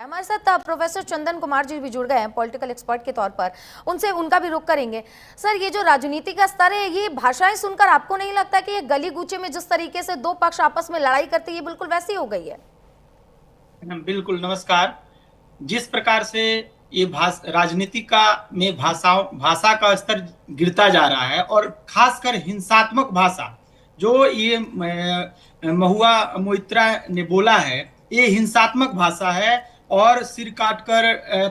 हमारे साथ प्रोफेसर चंदन कुमार जी भी जुड़ गए हैं पॉलिटिकल एक्सपर्ट के तौर पर। उनसे उनका भी रुख करेंगे। सर, ये जो राजनीति का स्तर है, ये भाषाएं सुनकर आपको नहीं लगता कि ये गली कूचे में जिस तरीके से दो पक्ष आपस में लड़ाई करते हैं, ये बिल्कुल वैसी हो गई है? बिल्कुल, नमस्कार। जिस प्रकार से ये राजनीति का में भाषा का स्तर गिरता जा रहा है और खासकर हिंसात्मक भाषा जो ये महुआ मोइत्रा ने बोला है, ये हिंसात्मक भाषा है और सिर काटकर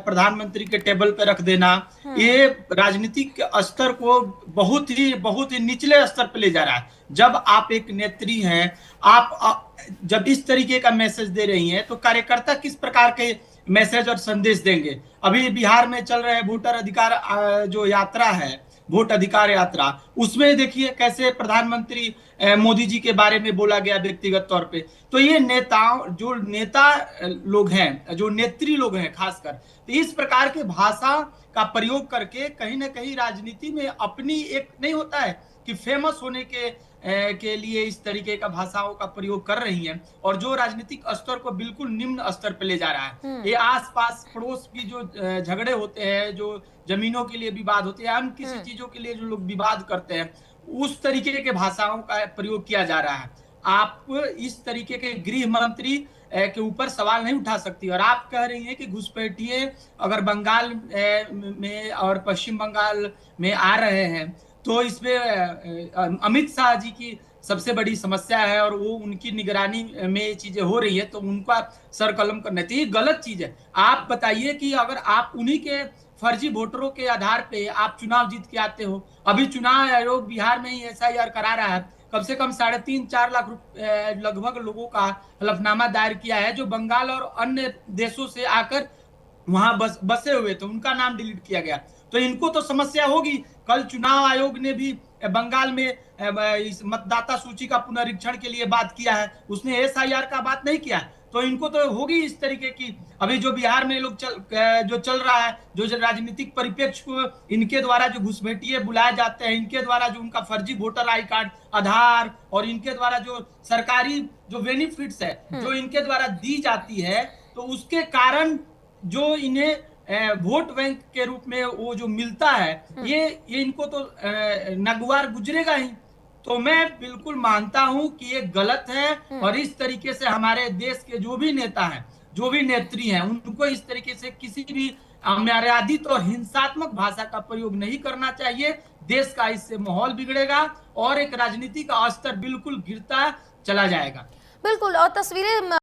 प्रधानमंत्री के टेबल पर रख देना, ये राजनीतिक स्तर को बहुत ही निचले स्तर पर ले जा रहा है। जब आप एक नेत्री हैं, आप जब इस तरीके का मैसेज दे रही हैं, तो कार्यकर्ता किस प्रकार के मैसेज और संदेश देंगे? अभी बिहार में चल रहे वोटर अधिकार जो यात्रा है, वोट अधिकार यात्रा, उसमें देखिए कैसे प्रधानमंत्री मोदी जी के बारे में बोला गया व्यक्तिगत तौर पे। तो ये जो नेता लोग हैं, जो नेत्री लोग हैं खासकर, तो इस प्रकार के भाषा का प्रयोग करके कहीं ना कहीं राजनीति में अपनी एक नहीं होता है कि फेमस होने के लिए इस तरीके का भाषाओं का प्रयोग कर रही हैं और जो राजनीतिक स्तर को बिल्कुल निम्न स्तर पर ले जा रहा है। ये आसपास पड़ोस की जो झगड़े होते हैं, जो जमीनों के लिए विवाद होते हैं, अन्य किसी चीजों के लिए जो लोग विवाद करते हैं, उस तरीके के भाषाओं का प्रयोग किया जा रहा है। आप इस तरीके के गृह मंत्री के ऊपर सवाल नहीं उठा सकती और आप कह रही हैं कि घुसपैठिए अगर बंगाल में और पश्चिम बंगाल में आ रहे हैं तो इसमें अमित शाह जी की सबसे बड़ी समस्या है और वो उनकी निगरानी में ये चीजें हो रही है, तो उनका सर कलम करना चाहिए। गलत चीज है। आप बताइए कि अगर आप उन्हीं के फर्जी वोटरों के आधार पे आप चुनाव जीत के आते हो, अभी चुनाव आयोग बिहार में ही SIR करा रहा है, कम से कम 3.5-4 लाख लगभग लोगों का हलफनामा दायर किया है जो बंगाल और अन्य देशों से आकर वहां बसे हुए थे, उनका नाम डिलीट किया गया। तो इनको तो समस्या होगी। कल चुनाव आयोग ने भी बंगाल में इस मतदाता सूची का पुनरीक्षण के लिए बात किया है, उसने SIR का बात नहीं किया है। तो इनको तो होगी इस तरीके की। अभी जो बिहार में लोग चल रहा है, जो राजनीतिक परिप्रेक्ष्य को इनके द्वारा जो घुसपैठिए बुलाए जाते हैं, इनके द्वारा जो उनका फर्जी वोटर आई कार्ड, आधार और इनके द्वारा जो सरकारी जो बेनिफिट्स है जो इनके द्वारा दी जाती है, तो उसके कारण जो इन्हें वोट बैंक के रूप में वो जो मिलता है, ये इनको तो नागवार गुजरेगा ही। तो मैं बिल्कुल मानता हूं कि ये गलत है और इस तरीके से हमारे देश के जो भी नेता हैं, जो भी नेत्री हैं, उनको इस तरीके से किसी भी अमर्यादित और हिंसात्मक भाषा का प्रयोग नहीं करना चाहिए। देश का इससे माहौल बिगड़ेगा और एक राजनीति का स्तर बिल्कुल गिरता चला जाएगा। बिल्कुल। और तस्वीरें